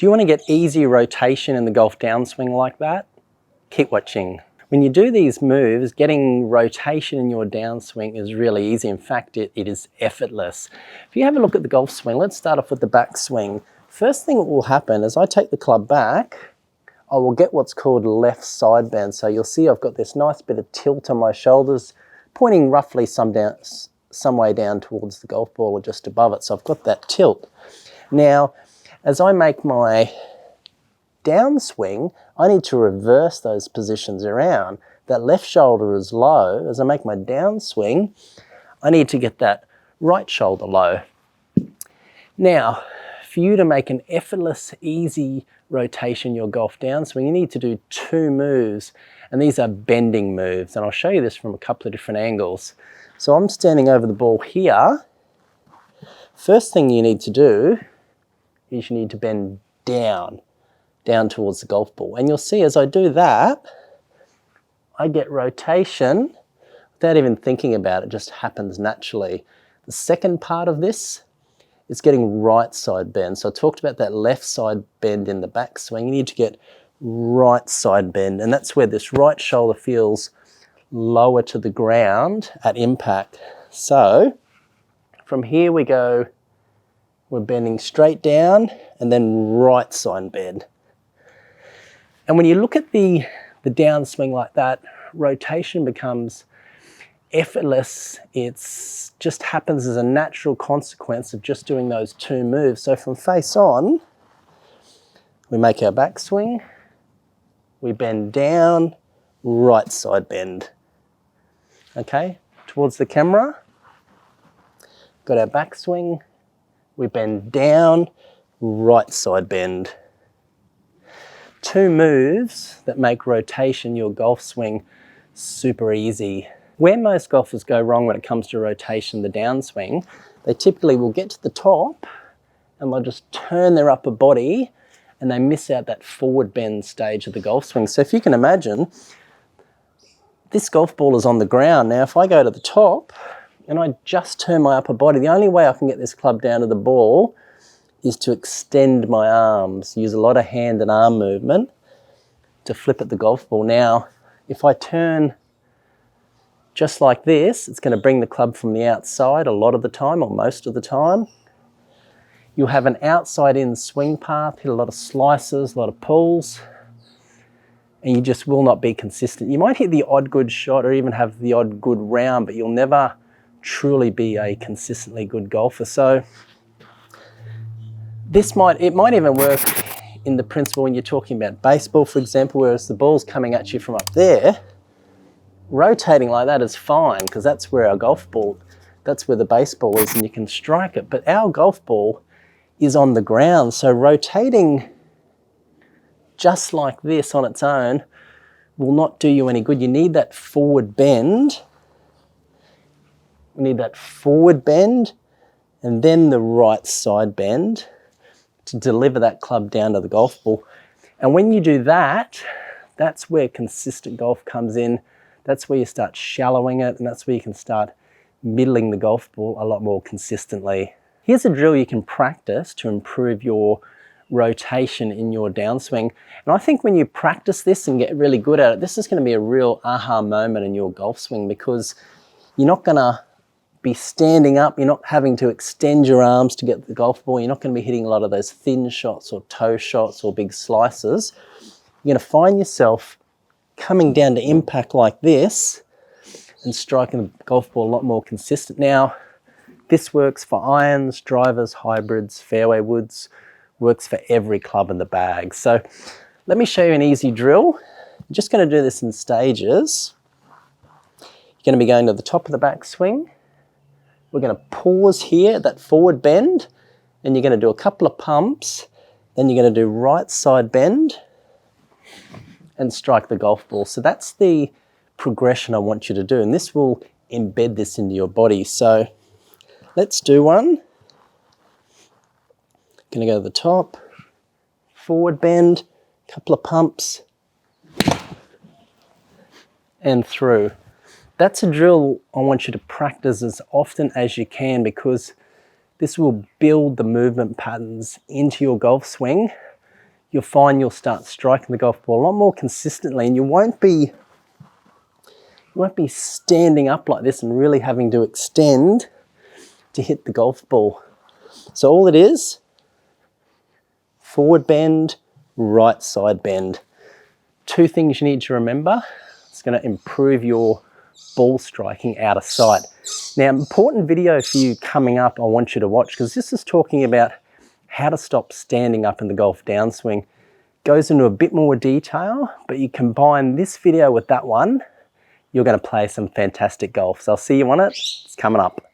Do you want to get easy rotation in the golf downswing like that? Keep watching. When you do these moves, getting rotation in your downswing is really easy. In fact, it is effortless. If you have a look at the golf swing, let's start off with the backswing. First thing that will happen is I take the club back, I will get what's called left side bend. So you'll see I've got this nice bit of tilt on my shoulders, pointing roughly some way down towards the golf ball or just above it. So I've got that tilt. Now, as I make my downswing, I need to reverse those positions around. That left shoulder is low. As I make my downswing, I need to get that right shoulder low. Now, for you to make an effortless, easy rotation in your golf downswing, you need to do two moves, and these are bending moves, and I'll show you this from a couple of different angles. So I'm standing over the ball here. First thing you need to do is you need to bend down towards the golf ball. And you'll see as I do that, I get rotation without even thinking about it, just happens naturally. The second part of this is getting right side bend. So I talked about that left side bend in the backswing. You need to get right side bend, and that's where this right shoulder feels lower to the ground at impact. So from here we go, we're bending straight down and then right side bend. And when you look at the downswing like that, rotation becomes effortless. It's just happens as a natural consequence of just doing those two moves. So from face on, we make our backswing, we bend down, right side bend. Okay, towards the camera, got our backswing, we bend down, right side bend. Two moves that make rotation your golf swing super easy. Where most golfers go wrong when it comes to rotation, the downswing, they typically will get to the top and they'll just turn their upper body and they miss out that forward bend stage of the golf swing. So if you can imagine, this golf ball is on the ground. Now if I go to the top and I just turn my upper body, the only way I can get this club down to the ball is to extend my arms, use a lot of hand and arm movement to flip at the golf ball. Now, if I turn just like this, it's going to bring the club from the outside a lot of the time, or most of the time. You'll have an outside-in swing path, hit a lot of slices, a lot of pulls, and you just will not be consistent. You might hit the odd good shot or even have the odd good round, but you'll never truly be a consistently good golfer. So it might even work in the principle when you're talking about baseball, for example, whereas the ball's coming at you from up there. Rotating like that is fine because that's where our golf ball, that's where the baseball is and you can strike it. But our golf ball is on the ground, so rotating just like this on its own will not do you any good. You need that forward bend. We need that forward bend and then the right side bend to deliver that club down to the golf ball. And when you do that, that's where consistent golf comes in. That's where you start shallowing it, and that's where you can start middling the golf ball a lot more consistently. Here's a drill you can practice to improve your rotation in your downswing. And I think when you practice this and get really good at it, this is going to be a real aha moment in your golf swing, because you're not going to be standing up, you're not having to extend your arms to get the golf ball, you're not going to be hitting a lot of those thin shots or toe shots or big slices. You're going to find yourself coming down to impact like this and striking the golf ball a lot more consistent. Now, this works for irons, drivers, hybrids, fairway woods, works for every club in the bag. So let me show you an easy drill. I'm just going to do this in stages. You're going to be going to the top of the backswing. We're going to pause here at that forward bend, and you're going to do a couple of pumps, then you're going to do right side bend and strike the golf ball. So that's the progression I want you to do, and this will embed this into your body. So let's do one. Going to go to the top, forward bend, couple of pumps, and through. That's a drill I want you to practice as often as you can, because this will build the movement patterns into your golf swing you'll find you'll start striking the golf ball a lot more consistently, and you won't be standing up like this and really having to extend to hit the golf ball. So all it is, forward bend, right side bend. Two things you need to remember. It's going to improve your ball striking out of sight. Now, important video for you coming up I want you to watch, because this is talking about how to stop standing up in the golf downswing. Goes into a bit more detail, but you combine this video with that one, you're going to play some fantastic golf. So I'll see you on it. It's coming up.